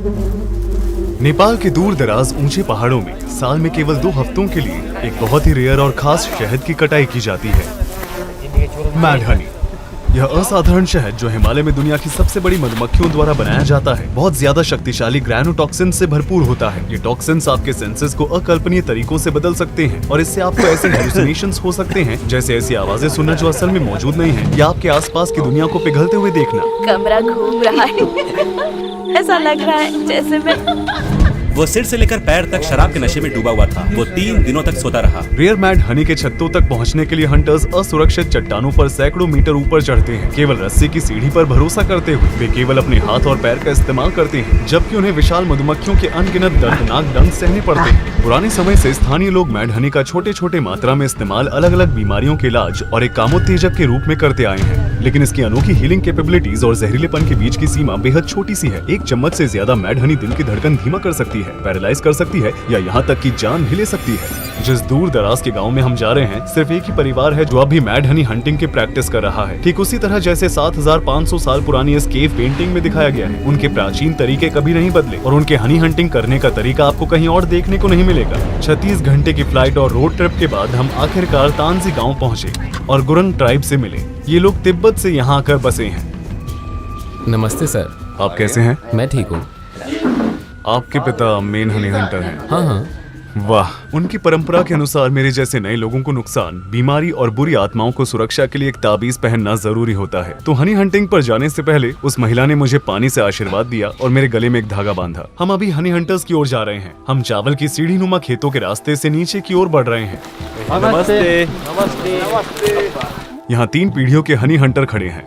नेपाल के दूर दराज ऊंचे पहाड़ों में साल में केवल 2 हफ्तों के लिए एक बहुत ही रेयर और खास शहद की कटाई की जाती है, मैड हनी। यह असाधारण शहद जो हिमालय में दुनिया की सबसे बड़ी मधुमक्खियों द्वारा बनाया जाता है, बहुत ज्यादा शक्तिशाली ग्रैनोटॉक्सिन से भरपूर होता है। ये टॉक्सिन्स आपके सेंसेस को अकल्पनीय तरीकों से बदल सकते हैं और इससे आपको ऐसे हेलुसिनेशंस हो सकते हैं, जैसे ऐसी आवाजें सुनना जो असल में मौजूद नहीं है, या आपके आसपास की दुनिया को पिघलते हुए देखना। कमरा घूम रहा है ऐसा लग रहा है जैसे मैं वो सिर से लेकर पैर तक शराब के नशे में डूबा हुआ था। वो 3 दिनों तक सोता रहा। रेयर मैड हनी के छत्तों तक पहुंचने के लिए हंटर्स असुरक्षित चट्टानों पर सैकड़ों मीटर ऊपर चढ़ते हैं। केवल रस्सी की सीढ़ी पर भरोसा करते हुए वे केवल अपने हाथ और पैर का इस्तेमाल करते हैं, जबकि उन्हें विशाल मधुमक्खियों के अनगिनत दर्दनाक डंक सहने पड़ते हैं। पुराने समय से स्थानीय लोग मैड हनी का छोटे छोटे मात्रा में इस्तेमाल अलग अलग बीमारियों के इलाज और एक कामोत्तेजक के रूप में करते आए हैं, लेकिन इसकी अनोखी हीलिंग कैपेबिलिटीज और जहरीलेपन के बीच की सीमा बेहद छोटी सी है। एक चम्मच से ज्यादा मैड हनी दिल की धड़कन धीमा कर सकती है, पैरालाइज कर सकती है या यहाँ तक कि जान भी ले सकती है। जिस दूर दराज के गांव में हम जा रहे हैं, सिर्फ एक ही परिवार है जो अभी मैड हनी हंटिंग की प्रैक्टिस कर रहा है, ठीक उसी तरह जैसे 7500 साल पुरानी इस केव पेंटिंग में दिखाया गया है। उनके प्राचीन तरीके कभी नहीं बदले और उनके हनी हंटिंग करने का तरीका आपको कहीं और देखने को नहीं मिलेगा। 36 घंटे की फ्लाइट और रोड ट्रिप के बाद हम आखिरकार तांजी गाँव पहुँचे और गुरंग ट्राइब से मिले। ये लोग तिब्बत से यहाँ आकर बसे हैं। नमस्ते सर। आप कैसे हैं? मैं ठीक हूँ। आपके पिता मेन हनी हंटर हैं? हाँ हाँ। वाह, उनकी परंपरा के अनुसार मेरे जैसे नए लोगों को नुकसान, बीमारी और बुरी आत्माओं को सुरक्षा के लिए एक ताबीज पहनना जरूरी होता है। तो हनी हंटिंग पर जाने से पहले उस महिला ने मुझे पानी से आशीर्वाद दिया और मेरे गले में एक धागा बांधा। हम अभी हनी हंटर्स की ओर जा रहे हैं। हम चावल की सीढ़ी नुमा खेतों के रास्ते से नीचे की ओर बढ़ रहे हैं। नमस्ते। नमस्ते। यहाँ 3 पीढ़ियों के हनी हंटर खड़े हैं।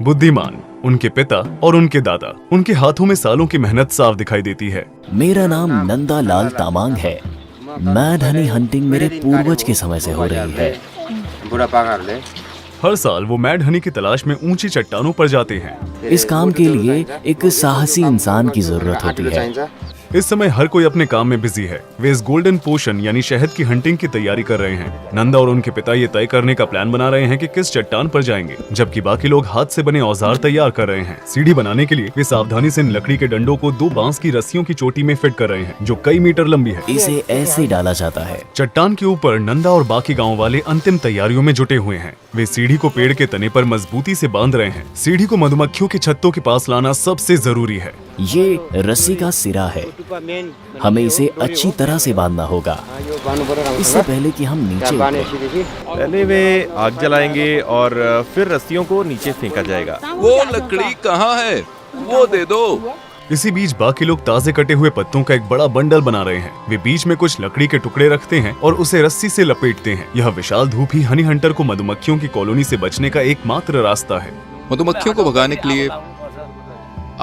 बुद्धिमान, उनके पिता और उनके दादा। उनके हाथों में सालों की मेहनत साफ दिखाई देती है। मेरा नाम नंदा लाल तामांग है। मैड हनी हंटिंग मेरे पूर्वज के समय से हो रही है। हर साल वो मैड हनी की तलाश में ऊंची चट्टानों पर जाते हैं। इस काम के लिए एक साहसी इंसान की जरूरत होती है। इस समय हर कोई अपने काम में बिजी है। वे इस गोल्डन पोशन यानी शहद की हंटिंग की तैयारी कर रहे हैं। नंदा और उनके पिता ये तय करने का प्लान बना रहे हैं कि किस चट्टान पर जाएंगे, जबकि बाकी लोग हाथ से बने औजार तैयार कर रहे हैं। सीढ़ी बनाने के लिए वे सावधानी से इन लकड़ी के डंडों को 2 बांस की रस्सियों की चोटी में फिट कर रहे हैं, जो कई मीटर लंबी है। इसे ऐसे डाला जाता है। चट्टान के ऊपर नंदा और बाकी गाँव वाले अंतिम तैयारियों में जुटे हुए हैं। वे सीढ़ी को पेड़ के तने पर मजबूती से बांध रहे हैं। सीढ़ी को मधुमक्खियों के छत्तों के पास लाना सबसे जरूरी है। ये रस्सी का सिरा है। हमें इसे अच्छी तरह से बांधना होगा, इससे पहले कि हम नीचे उतरें। पहले वे आग जलाएंगे और फिर रस्सियों को नीचे फेंका जाएगा। वो लकड़ी कहाँ है? वो दे दो। इसी बीच बाकी लोग ताजे कटे हुए पत्तों का एक बड़ा बंडल बना रहे हैं। वे बीच में कुछ लकड़ी के टुकड़े रखते हैं और उसे रस्सी से लपेटते हैं। यह विशाल धूप ही हनी हंटर को मधुमक्खियों की कॉलोनी से बचने का एकमात्र रास्ता है। मधुमक्खियों को भगाने के लिए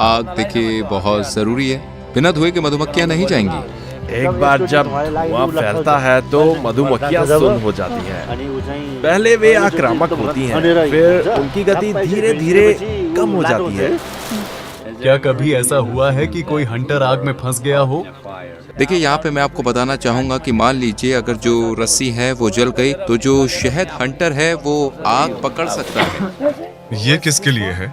आग देखिए बहुत जरूरी है। बिना धुएं के मधुमक्खियां नहीं जाएंगी। एक बार जब धुआं फैलता है तो मधुमक्खियां सुन्न हो जाती हैं। पहले वे आक्रामक होती हैं, फिर उनकी गति धीरे धीरे कम हो जाती है। क्या कभी ऐसा हुआ है कि कोई हंटर आग में फंस गया हो? देखिए, यहाँ पे मैं आपको बताना चाहूंगा कि मान लीजिए अगर जो रस्सी है वो जल गई तो जो शहद हंटर है वो आग पकड़ सकता है। ये किसके लिए है?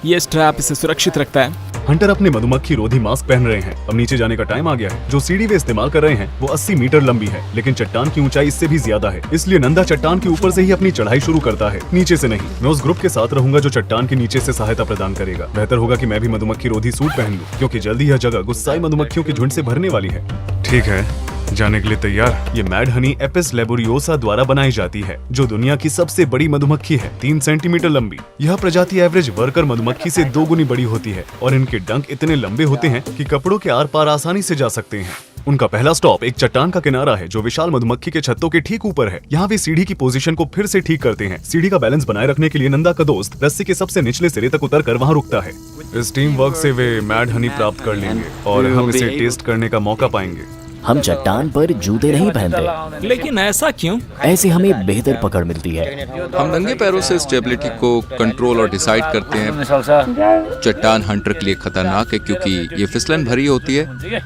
ये स्ट्रैप इसे सुरक्षित रखता है। हंटर अपने मधुमक्खी रोधी मास्क पहन रहे हैं। अब नीचे जाने का टाइम आ गया है। जो सीढ़ी वे इस्तेमाल कर रहे हैं वो 80 मीटर लंबी है, लेकिन चट्टान की ऊंचाई इससे भी ज्यादा है। इसलिए नंदा चट्टान के ऊपर से ही अपनी चढ़ाई शुरू करता है, नीचे से नहीं। मैं उस ग्रुप के साथ रहूंगा जो चट्टान के नीचे से सहायता प्रदान करेगा। बेहतर होगा कि मैं भी मधुमक्खी रोधी सूट पहन लूं, क्योंकि जल्दी यह जगह गुस्साई मधुमक्खियों के झुंड से भरने वाली है। ठीक है, जाने के लिए तैयार? ये मैड हनी एपिस लेबोरियोसा द्वारा बनाई जाती है, जो दुनिया की सबसे बड़ी मधुमक्खी है, 3 सेंटीमीटर लंबी। यह प्रजाति एवरेज वर्कर मधुमक्खी से 2 गुनी बड़ी होती है और इनके डंक इतने लंबे होते हैं कि कपड़ों के आर पार आसानी से जा सकते हैं। उनका पहला स्टॉप एक चट्टान का किनारा है जो विशाल मधुमक्खी के छत्तों के ठीक ऊपर है। यहाँ वे सीढ़ी की पोजीशन को फिर से ठीक करते हैं। सीढ़ी का बैलेंस बनाए रखने के लिए नंदा का दोस्त रस्सी के सबसे निचले सिरे तक उतरकर वहाँ रुकता है। इस टीम वर्क से वे मैड हनी प्राप्त कर लेंगे और हम इसे टेस्ट करने का मौका पाएंगे। हम चट्टान पर जूते नहीं पहनते। लेकिन ऐसा क्यों? ऐसे हमें बेहतर पकड़ मिलती है। हम नंगे पैरों से स्टेबिलिटी को कंट्रोल और डिसाइड करते हैं। चट्टान हंटर के लिए खतरनाक है क्योंकि ये फिसलन भरी होती है।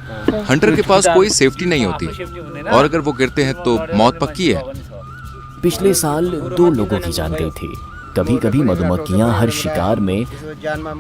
हंटर के पास कोई सेफ्टी नहीं होती और अगर वो गिरते हैं तो मौत पक्की है। पिछले साल 2 लोगों की जान गई थी। कभी कभी मधुमक्खियां हर शिकार में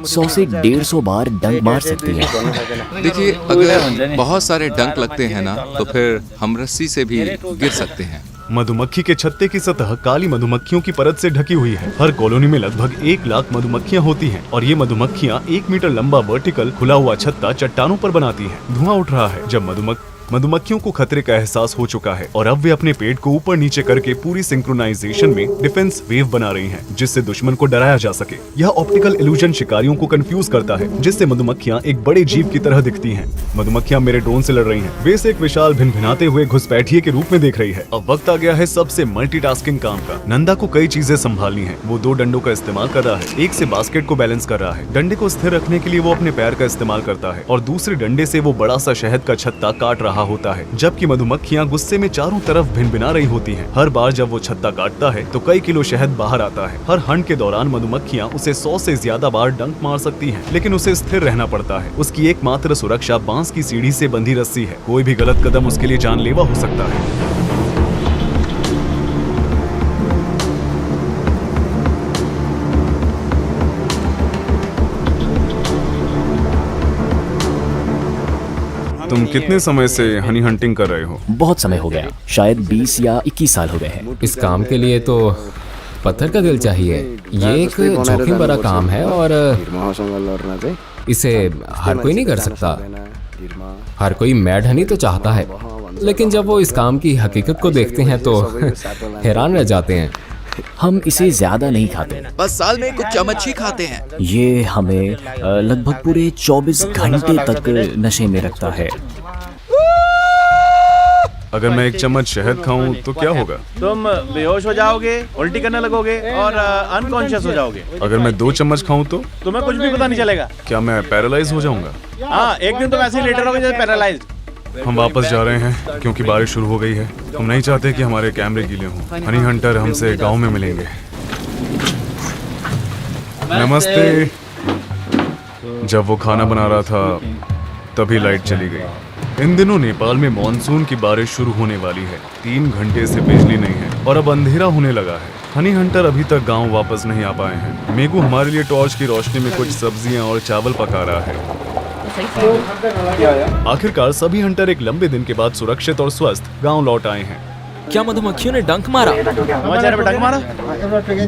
100 से 150 बार डंक मार सकती हैं। देखिए, अगर बहुत सारे डंक लगते हैं ना, तो फिर हम रस्सी से भी गिर सकते हैं। मधुमक्खी के छत्ते की सतह काली मधुमक्खियों की परत से ढकी हुई है। हर कॉलोनी में लगभग 1 लाख मधुमक्खियां होती हैं और ये मधुमक्खियां 1 मीटर लंबा वर्टिकल खुला हुआ छत्ता चट्टानों पर बनाती हैं। धुआं उठ रहा है जब मधुमक्खियों को खतरे का एहसास हो चुका है और अब वे अपने पेट को ऊपर नीचे करके पूरी सिंक्रोनाइजेशन में डिफेंस वेव बना रही हैं, जिससे दुश्मन को डराया जा सके। यह ऑप्टिकल इल्यूजन शिकारियों को कंफ्यूज करता है, जिससे मधुमक्खियां एक बड़े जीव की तरह दिखती हैं। मधुमक्खियां मेरे ड्रोन से लड़ रही हैं। वे इसे एक विशाल भिनभिनाते हुए घुसपैठिए के रूप में देख रही है। अब वक्त आ गया है सबसे मल्टीटास्किंग काम का। नंदा को कई चीजें संभालनी है। वो 2 डंडों का इस्तेमाल कर रहा है। एक से बास्केट को बैलेंस कर रहा है। डंडे को स्थिर रखने के लिए वो अपने पैर का इस्तेमाल करता है और दूसरे डंडे से वो बड़ा सा शहद का छत्ता काट रहा होता है, जबकि मधुमक्खियां गुस्से में चारों तरफ भिनभिना रही होती हैं। हर बार जब वो छत्ता काटता है तो कई किलो शहद बाहर आता है। हर हंट के दौरान मधुमक्खियां उसे 100 से ज्यादा बार डंक मार सकती हैं, लेकिन उसे स्थिर रहना पड़ता है। उसकी एकमात्र सुरक्षा बांस की सीढ़ी से बंधी रस्सी है। कोई भी गलत कदम उसके लिए जानलेवा हो सकता है। तुम कितने समय से हनी हंटिंग कर रहे हो? बहुत समय हो गया, शायद 20 या 21 साल हो गए हैं। इस काम के लिए तो पत्थर का दिल चाहिए। ये एक जोखिम भरा काम है और इसे हर कोई नहीं कर सकता। हर कोई मैड हनी तो चाहता है, लेकिन जब वो इस काम की हकीकत को देखते हैं तो हैरान रह जाते हैं। हम इसे ज्यादा नहीं खाते, बस साल में कुछ चम्मच ही खाते हैं। ये हमें लगभग पूरे 24 घंटे तक नशे में रखता है। अगर मैं 1 चम्मच शहद खाऊं तो क्या होगा? तुम बेहोश हो जाओगे, उल्टी करने लगोगे और अनकॉन्शियस हो जाओगे। अगर मैं 2 चम्मच खाऊं तो तुम्हें कुछ भी पता नहीं चलेगा। क्या मैं पैरालाइज हो जाऊंगा? हाँ, एक दिन तुम ऐसे ही लेटे रहोगे जैसे पैरालाइज्ड। हम वापस जा रहे हैं क्योंकि बारिश शुरू हो गई है। हम नहीं चाहते कि हमारे कैमरे गीले हों। हनी हंटर हमसे गांव में मिलेंगे। नमस्ते। जब वो खाना बना रहा था तभी लाइट चली गई। इन दिनों नेपाल में मॉनसून की बारिश शुरू होने वाली है। 3 घंटे से बिजली नहीं है और अब अंधेरा होने लगा है। हनी हंटर अभी तक गांव वापस नहीं आ पाए हैं। मेगू हमारे लिए टॉर्च की रोशनी में कुछ सब्जियां और चावल पका रहा है। आखिरकार सभी हंटर एक लंबे दिन के बाद सुरक्षित और स्वस्थ गांव लौट आए हैं। क्या मधुमक्खियों ने डंक मारा? हमारे पे डंक मारा?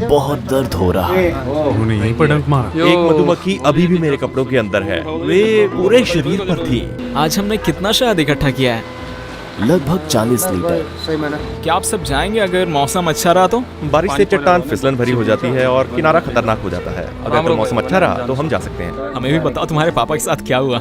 बहुत दर्द हो रहा है। उन्होंने यहीं पर डंक मारा। एक मधुमक्खी अभी भी मेरे कपड़ों के अंदर है। वे पूरे शरीर पर थी। आज हमने कितना शहद इकट्ठा किया है? लगभग 40 लीटर। क्या आप सब जाएंगे अगर मौसम अच्छा रहा तो? बारिश से चट्टान फिसलन भरी हो जाती है और किनारा खतरनाक हो जाता है। अगर तो मौसम अच्छा रहा तो हम जा सकते हैं। हमें भी बताओ तुम्हारे पापा के साथ क्या हुआ?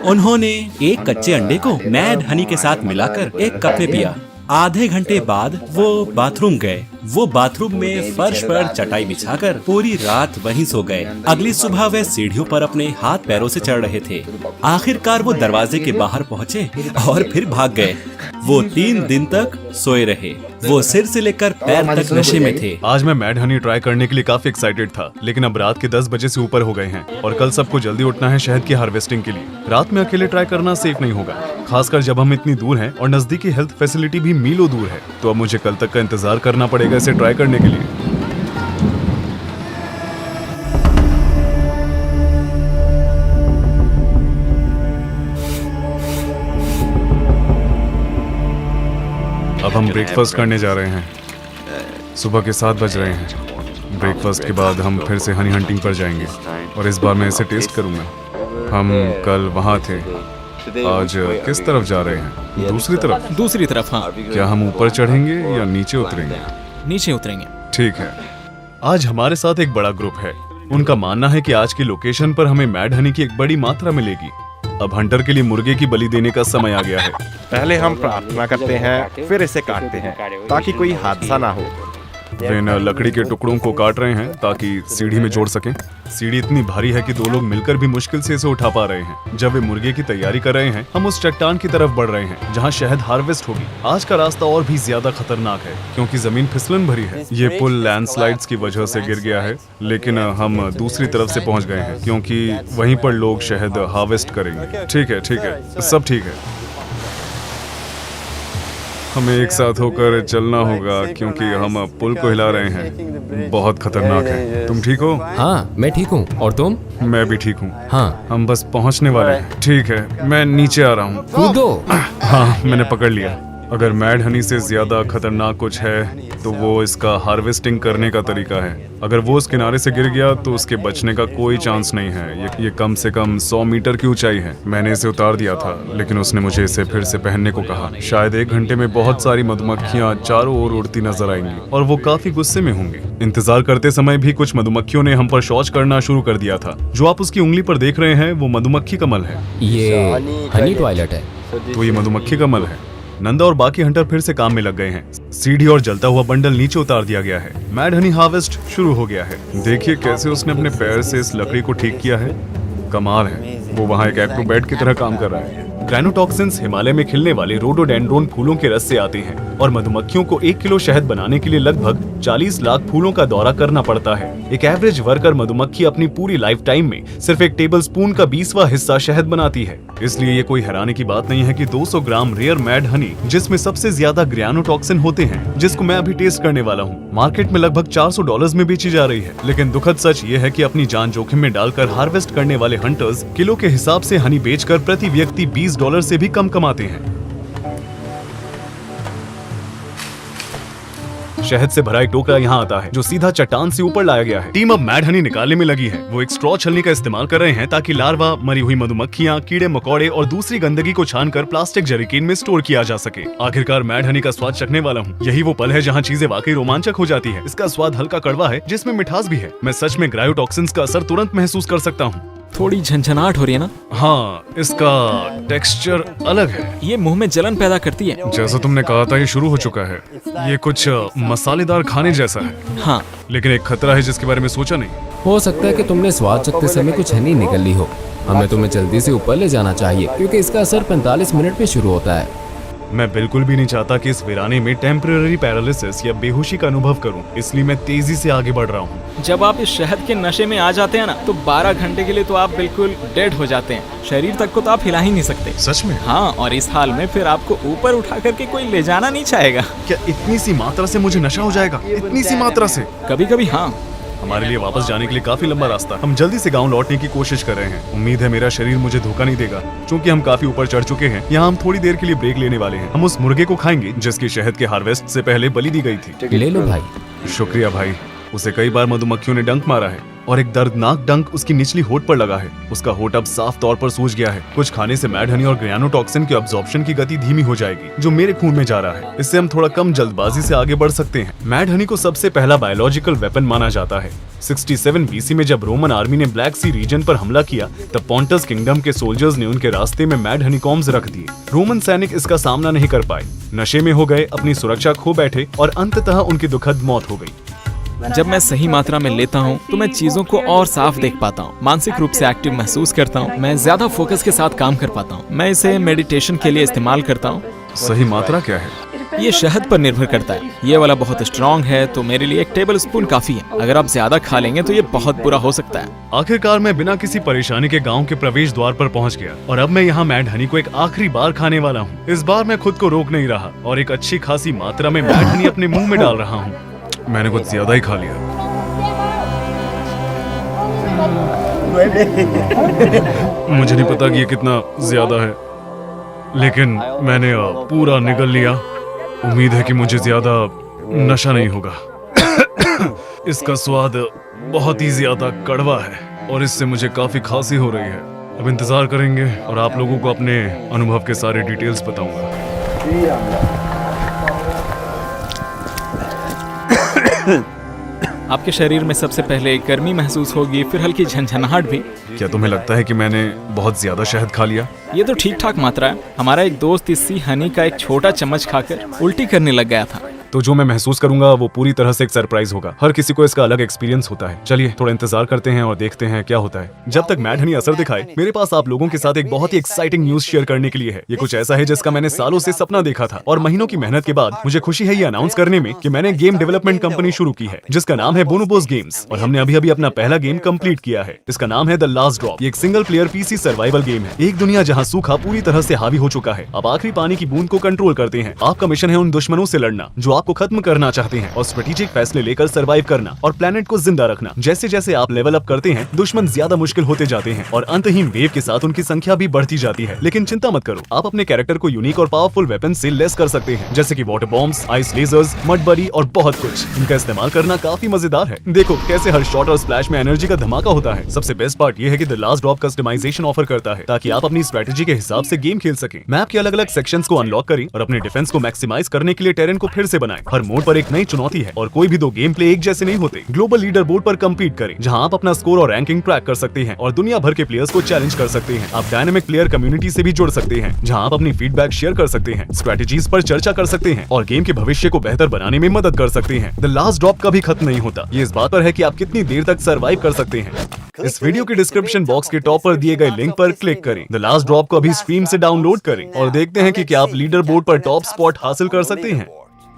उन्होंने एक कच्चे अंडे को मैड हनी के साथ मिलाकर एक कप में पिया। आधे घंटे बाद वो बाथरूम गए। वो बाथरूम में फर्श पर चटाई बिछाकर पूरी रात वहीं सो गए। अगली सुबह वे सीढ़ियों पर अपने हाथ पैरों से चढ़ रहे थे। आखिरकार वो दरवाजे के बाहर पहुंचे और फिर भाग गए। वो 3 दिन तक सोए रहे। वो सिर से लेकर पैर तक नशे में थे। आज मैं मैड हनी ट्राई करने के लिए काफी एक्साइटेड था, लेकिन अब रात के 10 बजे से ऊपर हो गए हैं और कल सबको जल्दी उठना है शहद की हार्वेस्टिंग के लिए। रात में अकेले ट्राई करना सेफ नहीं होगा, खासकर जब हम इतनी दूर हैं और नजदीकी हेल्थ फैसिलिटी भी मीलों दूर है। तो अब मुझे कल तक का इंतजार करना पड़ेगा इसे ट्राई करने के लिए। अब हम ब्रेकफास्ट करने जा रहे हैं। सुबह के 7 बज रहे हैं। ब्रेकफास्ट के बाद हम फिर से हनी हंटिंग पर जाएंगे और इस बार मैं इसे टेस्ट करूंगा। हम कल वहाँ थे, आज किस तरफ जा रहे हैं? दूसरी तरफ? दूसरी तरफ, हाँ। क्या हम ऊपर चढ़ेंगे या नीचे उतरेंगे? नीचे उतरेंगे। ठीक है। आज हमारे साथ एक बड़ा ग्रुप है। उनका मानना है कि आज की लोकेशन पर हमें मैड हनी की एक बड़ी मात्रा मिलेगी। अब हंटर के लिए मुर्गे की बलि देने का समय आ गया है। पहले हम प्रार्थना करते हैं, फिर इसे काटते हैं ताकि कोई हादसा ना हो। वे इन लकड़ी के टुकड़ों को काट रहे हैं ताकि सीढ़ी में जोड़ सकें। सीढ़ी इतनी भारी है कि 2 लोग मिलकर भी मुश्किल से इसे उठा पा रहे हैं। जब वे मुर्गे की तैयारी कर रहे हैं, हम उस चट्टान की तरफ बढ़ रहे हैं जहां शहद हार्वेस्ट होगी। आज का रास्ता और भी ज्यादा खतरनाक है क्योंकि जमीन फिसलन भरी है। ये पुल लैंडस्लाइड्स की वजह से गिर गया है, लेकिन हम दूसरी तरफ से पहुंच गए हैं क्योंकि वहीं पर लोग शहद हार्वेस्ट करेंगे। ठीक है, सब ठीक है। हमें एक साथ होकर चलना होगा क्योंकि हम अब पुल को हिला रहे हैं। बहुत खतरनाक है। तुम ठीक हो? हाँ मैं ठीक हूँ, और तुम? मैं भी ठीक हूँ। हाँ। हम बस पहुँचने वाले हैं। ठीक है, मैं नीचे आ रहा हूँ। कूदो। हाँ, मैंने पकड़ लिया। अगर मैड हनी से ज्यादा खतरनाक कुछ है तो वो इसका हार्वेस्टिंग करने का तरीका है। अगर वो उस किनारे से गिर गया तो उसके बचने का कोई चांस नहीं है। ये कम से कम 100 मीटर की ऊंचाई है। मैंने इसे उतार दिया था, लेकिन उसने मुझे इसे फिर से पहनने को कहा। शायद 1 घंटे में बहुत सारी मधुमक्खियां चारों ओर उड़ती नजर आएंगी और वो काफी गुस्से में होंगे। इंतजार करते समय भी कुछ मधुमक्खियों ने हम पर शौच करना शुरू कर दिया था। जो आप उसकी उंगली पर देख रहे हैं वो मधुमक्खी कमल है। ये हनी टॉयलेट है। तो ये मधुमक्खी कमल है। नंदा और बाकी हंटर फिर से काम में लग गए हैं। सीढ़ी और जलता हुआ बंडल नीचे उतार दिया गया है। मैड हनी हार्वेस्ट शुरू हो गया है। देखिए कैसे उसने अपने पैर से इस लकड़ी को ठीक किया है। कमाल है। वो वहाँ एक एक्रोबैट की तरह काम कर रहा है। ग्रैनोटॉक्सिन्स हिमालय में खिलने वाले रोडोडेंड्रोन फूलों के रस से आते हैं और मधुमक्खियों को 1 किलो शहद बनाने के लिए लगभग 40 लाख फूलों का दौरा करना पड़ता है। एक एवरेज वर्कर मधुमक्खी अपनी पूरी लाइफ टाइम में सिर्फ 1 टेबलस्पून का 20वां हिस्सा शहद बनाती है। इसलिए ये कोई हैरानी की बात नहीं है कि 200 ग्राम रेयर मैड हनी, जिसमें सबसे ज्यादा ग्रैनोटॉक्सिन होते हैं, जिसको मैं अभी टेस्ट करने वाला हूँ, मार्केट में लगभग $400 में बेची जा रही है। लेकिन दुखद सच ये है कि अपनी जान जोखिम में डालकर हार्वेस्ट करने वाले हंटर्स किलो के हिसाब से हनी बेचकर प्रति व्यक्ति $20 से भी कम कमाते हैं। शहद से भरा एक टोकरा यहाँ आता है जो सीधा चट्टान से ऊपर लाया गया है। टीम अब मैड हनी निकालने में लगी है। वो एक स्ट्रॉ छलनी का इस्तेमाल कर रहे हैं ताकि लार्वा, मरी हुई मधुमक्खियाँ, कीड़े मकोड़े और दूसरी गंदगी को छानकर प्लास्टिक जरीकीन में स्टोर किया जा सके। आखिरकार मैड हनी का स्वाद चखने वाला हूँ। यही वो पल है जहाँ चीजें वाकई रोमांचक हो जाती है। इसका स्वाद हल्का कड़वा है जिसमें मिठास भी है। मैं सच में ग्रायोटॉक्सिन्स का असर तुरंत महसूस कर सकता हूँ। थोड़ी झंझनाहट हो रही है ना? हाँ, इसका टेक्सचर अलग है। ये मुंह में जलन पैदा करती है। जैसा तुमने कहा था ये शुरू हो चुका है। ये कुछ मसालेदार खाने जैसा है। हाँ, लेकिन एक खतरा है जिसके बारे में सोचा नहीं। हो सकता है कि तुमने स्वाद चखते समय कुछ हनी निकल ली हो। हमें तुम्हें जल्दी से ऊपर ले जाना चाहिए क्योंकि इसका असर 45 मिनट में शुरू होता है। मैं बिल्कुल भी नहीं चाहता कि इस वीराने में टेम्परेरी पैरालिसिस या बेहोशी का अनुभव करूं, इसलिए मैं तेजी से आगे बढ़ रहा हूं। जब आप इस शहद के नशे में आ जाते हैं ना, तो 12 घंटे के लिए तो आप बिल्कुल डेड हो जाते हैं। शरीर तक को तो आप हिला ही नहीं सकते। सच में? हाँ, और इस हाल में फिर आपको ऊपर उठा करके कोई ले जाना नहीं चाहेगा। क्या इतनी सी मात्रा से मुझे नशा हो जाएगा? इतनी सी मात्रा से? कभी कभी हाँ। हमारे लिए वापस जाने के लिए काफी लंबा रास्ता। हम जल्दी से गांव लौटने की कोशिश कर रहे हैं। उम्मीद है मेरा शरीर मुझे धोखा नहीं देगा। क्योंकि हम काफी ऊपर चढ़ चुके हैं, यहाँ हम थोड़ी देर के लिए ब्रेक लेने वाले हैं। हम उस मुर्गे को खाएंगे जिसकी शहद के हार्वेस्ट से पहले बलि दी गई थी। ले लो भाई। शुक्रिया भाई। उसे कई बार मधुमक्खियों ने डंक मारा है और एक दर्दनाक डंक उसकी निचली होठ पर लगा है। उसका होठ अब साफ तौर पर सूज गया है। कुछ खाने से मैड हनी और ग्रैनोटॉक्सिन के अब्जॉर्प्शन की गति धीमी हो जाएगी, जो मेरे खून में जा रहा है। इससे हम थोड़ा कम जल्दबाजी से आगे बढ़ सकते हैं। मैड हनी को सबसे पहला बायोलॉजिकल वेपन माना जाता है। 67 BC में जब रोमन आर्मी ने ब्लैक सी रीजन पर हमला किया, तब पॉन्टस किंगडम के सोल्जर्स ने उनके रास्ते में मैड हनी कॉम्स रख दिए। रोमन सैनिक इसका सामना नहीं कर पाए, नशे में हो गए, अपनी सुरक्षा खो बैठे और अंततः उनकी दुखद मौत हो गई। जब मैं सही मात्रा में लेता हूँ तो मैं चीजों को और साफ देख पाता हूँ, मानसिक रूप से एक्टिव महसूस करता हूँ, मैं ज्यादा फोकस के साथ काम कर पाता हूँ। मैं इसे मेडिटेशन के लिए इस्तेमाल करता हूँ। सही मात्रा क्या है? ये शहद पर निर्भर करता है। ये वाला बहुत स्ट्रॉन्ग है तो मेरे लिए 1 टेबलस्पून काफी है। अगर आप ज्यादा खा लेंगे तो ये बहुत बुरा हो सकता है। आखिरकार मैं बिना किसी परेशानी के गांव के प्रवेश द्वार पर पहुंच गया और अब मैं यहाँ मैड हनी को एक आखिरी बार खाने वाला हूँ। इस बार मैं खुद को रोक नहीं रहा और एक अच्छी खासी मात्रा में मैड हनी अपने मुंह में डाल रहा हूँ। मैंने कुछ ज्यादा ही खा लिया। मुझे नहीं पता कि ये कितना ज्यादा है, लेकिन मैंने पूरा निगल लिया। उम्मीद है कि मुझे ज्यादा नशा नहीं होगा। इसका स्वाद बहुत ही ज्यादा कड़वा है और इससे मुझे काफी खांसी हो रही है। अब इंतजार करेंगे और आप लोगों को अपने अनुभव के सारे डिटेल्स बताऊंगा। आपके शरीर में सबसे पहले गर्मी महसूस होगी, फिर हल्की झंझनाहट भी। क्या तुम्हें लगता है कि मैंने बहुत ज्यादा शहद खा लिया? ये तो ठीक ठाक मात्रा है। हमारा एक दोस्त इसी हनी का एक छोटा चम्मच खाकर उल्टी करने लग गया था। तो जो मैं महसूस करूंगा वो पूरी तरह से एक सरप्राइज होगा। हर किसी को इसका अलग एक्सपीरियंस होता है। चलिए थोड़ा इंतजार करते हैं और देखते हैं क्या होता है। जब तक मैड हनी असर दिखाए, मेरे पास आप लोगों के साथ एक बहुत ही एक्साइटिंग न्यूज शेयर करने के लिए है। ये कुछ ऐसा है जिसका मैंने सालों से सपना देखा था और महीनों की मेहनत के बाद मुझे खुशी है ये अनाउंस करने में कि मैंने गेम डेवलपमेंट कंपनी शुरू की है जिसका नाम है बोनोबोस गेम्स, और हमने अभी अभी अपना पहला गेम कंप्लीट किया है। इसका नाम है द लास्ट ड्रॉप। ये एक single player PC survival game है। एक दुनिया जहाँ सूखा पूरी तरह से हावी हो चुका है। आप आखिरी पानी की बूंद को कंट्रोल करते हैं। आपका मिशन है उन दुश्मनों से लड़ना जो आपको खत्म करना चाहते हैं और स्ट्रेटेजिक फैसले लेकर सर्वाइव करना और प्लेनेट को जिंदा रखना। जैसे जैसे आप लेवल अप करते हैं, दुश्मन ज्यादा मुश्किल होते जाते हैं और अंतहीन वेव के साथ उनकी संख्या भी बढ़ती जाती है। लेकिन चिंता मत करो, आप अपने कैरेक्टर को यूनिक और पावरफुल वेपन से लेस कर सकते हैं, जैसे कि water bombs, ice lasers, mud buddy और बहुत कुछ। इनका इस्तेमाल करना काफी मजेदार है। देखो कैसे हर शॉट और स्प्लैश में एनर्जी का धमाका होता है। सबसे बेस्ट पार्ट ये है कि the last drop customisation offer करता है ताकि आप अपनी स्ट्रेटेजी के हिसाब से गेम खेल सकें। मैप के अलग अलग सेक्शंस को अनलॉक करें और अपने डिफेंस को मैक्सिमाइज करने के लिए टेरेन को फिर से बनाएं। हर मोड पर एक नई चुनौती है और कोई भी दो गेम प्ले एक जैसे नहीं होते। ग्लोबल लीडर बोर्ड पर कम्पीट करें जहां आप अपना स्कोर और रैंकिंग ट्रैक कर सकते हैं और दुनिया भर के प्लेयर्स को चैलेंज कर सकते हैं। आप डायनामिक प्लेयर कम्युनिटी से भी जुड़ सकते हैं जहां आप अपनी फीडबैक शेयर कर सकते हैं, स्ट्रेटेजीज पर चर्चा कर सकते हैं और गेम के भविष्य को बेहतर बनाने में मदद कर सकते हैं। द लास्ट ड्रॉप कभी खत्म नहीं होता। ये इस बात पर है कि आप कितनी देर तक सर्वाइव कर सकते हैं। इस वीडियो के डिस्क्रिप्शन बॉक्स के टॉप पर दिए गए लिंक पर क्लिक करें। द लास्ट ड्रॉप को अभी स्ट्रीम से डाउनलोड करें और देखते हैं कि क्या आप लीडर बोर्ड पर टॉप स्पॉट हासिल कर सकते हैं।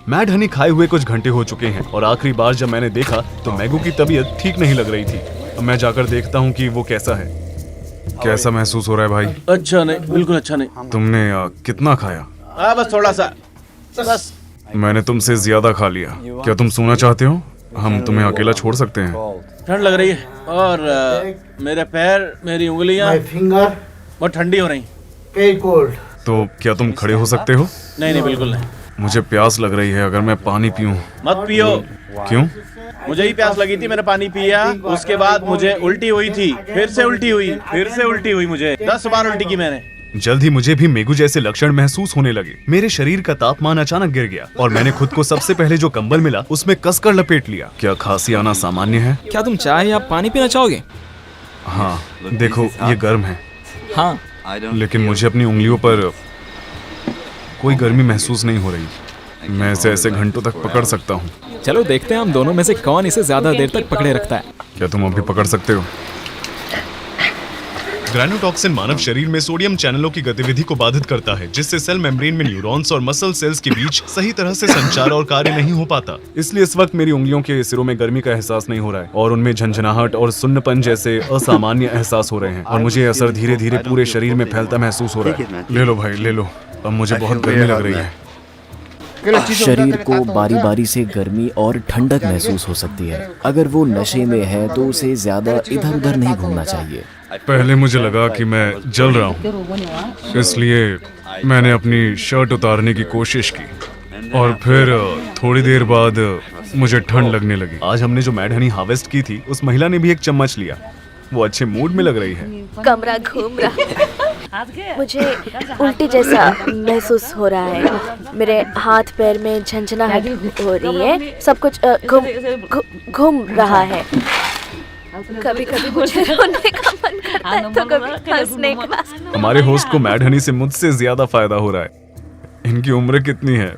मैड हनी खाए हुए कुछ घंटे हो चुके हैं और आखिरी बार जब मैंने देखा तो मैगू की तबीयत ठीक नहीं लग रही थी। अब मैं जाकर देखता हूँ कि वो कैसा है। कैसा महसूस हो रहा है भाई? अच्छा नहीं, बिल्कुल अच्छा नहीं। तुमने कितना खाया? बस थोड़ा सा, बस। मैंने तुमसे ज्यादा खा लिया। क्या तुम सोना चाहते हो? हम तुम्हें अकेला छोड़ सकते हैं। ठंड लग रही है और मेरे पैर, मेरी उंगलियां बहुत ठंडी हो रही। तो क्या तुम खड़े हो सकते हो? नहीं नहीं, बिल्कुल नहीं। मुझे प्यास लग रही है, अगर मैं पानी पीऊं? मत पियो। क्यों? मुझे ही प्यास लगी थी, मैंने पानी पिया, उसके बाद मुझे उल्टी हुई थी, फिर से उल्टी हुई, फिर से उल्टी हुई। मुझे 10 बार उल्टी की मैंने। जल्द ही मुझे भी मेगू जैसे लक्षण महसूस होने लगे। मेरे शरीर का तापमान अचानक गिर गया और मैंने खुद को सबसे पहले जो कंबल मिला उसमें कसकर लपेट लिया। क्या खांसी आना सामान्य है? क्या तुम चाय या पानी पीना चाहोगे? हाँ, देखो ये गर्म है। हाँ, लेकिन मुझे अपनी उंगलियों पर कोई गर्मी महसूस नहीं हो रही। मैं इसे ऐसे घंटों तक पकड़ सकता हूँ। चलो देखते हैं हम दोनों में से कौन इसे ज्यादा देर तक पकड़े रखता है। क्या तुम अभी पकड़ सकते हो? ग्रैनोटॉक्सिन मानव शरीर में सोडियम चैनलों की गतिविधि को बाधित करता है, जिससे सेल मेम्ब्रेन में न्यूरॉन्स और मसल सेल्स के बीच सही तरह से संचार और कार्य नहीं हो पाता। इसलिए इस वक्त मेरी उंगलियों के सिरों में गर्मी का एहसास नहीं हो रहा है और उनमें झंझनाहट और सुन्नपन जैसे असामान्य एहसास हो रहे हैं और मुझे असर धीरे धीरे पूरे शरीर में फैलता महसूस हो रहा है। ले लो भाई, ले लो। अब मुझे बहुत गर्मी लग रही है। शरीर को बारी बारी से गर्मी और ठंडक महसूस हो सकती है। अगर वो नशे में है तो उसे ज्यादा इधर उधर नहीं घूमना चाहिए। पहले मुझे लगा कि मैं जल रहा हूँ, इसलिए मैंने अपनी शर्ट उतारने की कोशिश की और फिर थोड़ी देर बाद मुझे ठंड लगने लगी। आज हमने जो मैड हनी हार्वेस्ट की थी, उस महिला ने भी एक चम्मच लिया। वो अच्छे मूड में लग रही है। कमरा घूम रहा। मुझे उल्टी जैसा महसूस हो रहा है। मेरे हाथ पैर में झंझनाहट हो रही है। सब कुछ घूम रहा है। कभी कभी मुझे रोने का मन करता है तो कभी हंसने का। हमारे होस्ट को मैड हनी से मुझसे ज्यादा फायदा हो रहा है। इनकी उम्र कितनी है?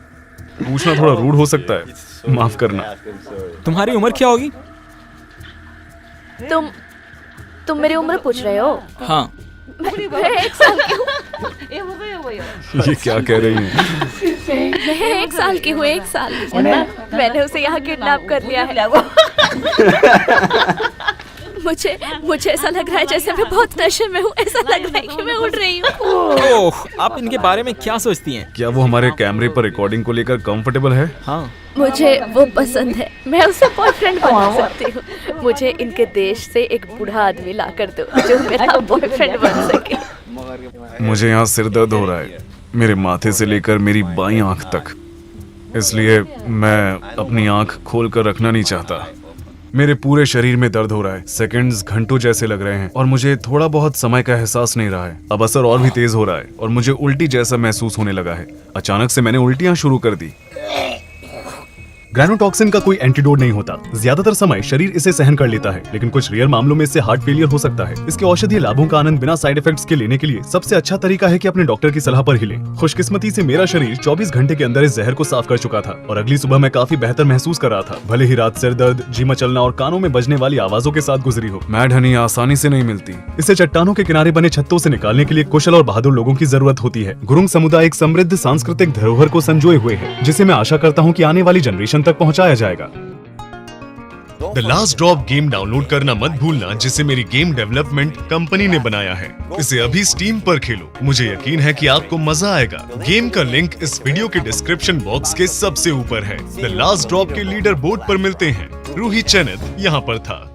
पूछना थोड़ा रूड हो सकता है, माफ करना। तुम्हारी उम्र क्या होगी? तुम मेरी उम्र पूछ रहे हो? हाँ। मैं 1 साल की हूँ। ये क्या कह रही है? मैं 1 साल की हूँ, 1 साल। मैंने उसे यहाँ किडनैप कर लिया है। मुझे ऐसा लग रहा है जैसे मैं बहुत नशे में हूँ। ऐसा लग रहा है कि मैं उड़ रही हूँ। ओह, आप इनके बारे में क्या सोचती हैं? क्या वो हमारे कैमरे पर रिकॉर्डिंग को लेकर कंफर्टेबल है? हाँ, मुझे वो पसंद है। मैं उसे बॉयफ्रेंड बना सकती हूँ। मुझे इनके देश से एक बूढ़ा आदमी ला कर दो जो मेरा बॉयफ्रेंड बन सके। मुझे यहाँ सिर दर्द हो रहा है, मेरे माथे से लेकर मेरी बाईं आंख तक। इसलिए मैं अपनी आंख खोल कर रखना नहीं चाहता। मेरे पूरे शरीर में दर्द हो रहा है। सेकंड्स घंटों जैसे लग रहे हैं और मुझे थोड़ा बहुत समय का एहसास नहीं रहा है। अब असर और भी तेज हो रहा है और मुझे उल्टी जैसा महसूस होने लगा है। अचानक से मैंने उल्टियां शुरू कर दी। ग्रैनोटॉक्सिन का कोई एंटीडोट नहीं होता। ज्यादातर समय शरीर इसे सहन कर लेता है, लेकिन कुछ रेयर मामलों में इससे हार्ट फेलियर हो सकता है। इसके औषधीय लाभों का आनंद बिना साइड इफेक्ट्स के लेने के लिए सबसे अच्छा तरीका है कि अपने डॉक्टर की सलाह पर ही लें। खुशकिस्मती से मेरा शरीर 24 घंटे के अंदर इस जहर को साफ कर चुका था और अगली सुबह मैं काफी बेहतर महसूस कर रहा था, भले ही रात सिर दर्द, जी मचलना और कानों में बजने वाली आवाजों के साथ गुजरी हो। मैड हनी आसानी से नहीं मिलती। इसे चट्टानों के किनारे बने छत्तों से निकालने के लिए कुशल और बहादुर लोगों की जरूरत होती है। गुरुंग समुदाय एक समृद्ध सांस्कृतिक धरोहर को संजोए हुए है, जिसे मैं आशा करता हूँ कि आने वाली जनरेशन तक पहुँचाया जाएगा। The last drop game download करना मत भूलना, जिसे मेरी गेम डेवलपमेंट कंपनी ने बनाया है। इसे अभी स्टीम पर खेलो, मुझे यकीन है कि आपको मजा आएगा। गेम का लिंक इस वीडियो के डिस्क्रिप्शन बॉक्स के सबसे ऊपर है। द लास्ट ड्रॉप के लीडर बोर्ड पर मिलते हैं। रूही चैनत यहाँ पर था।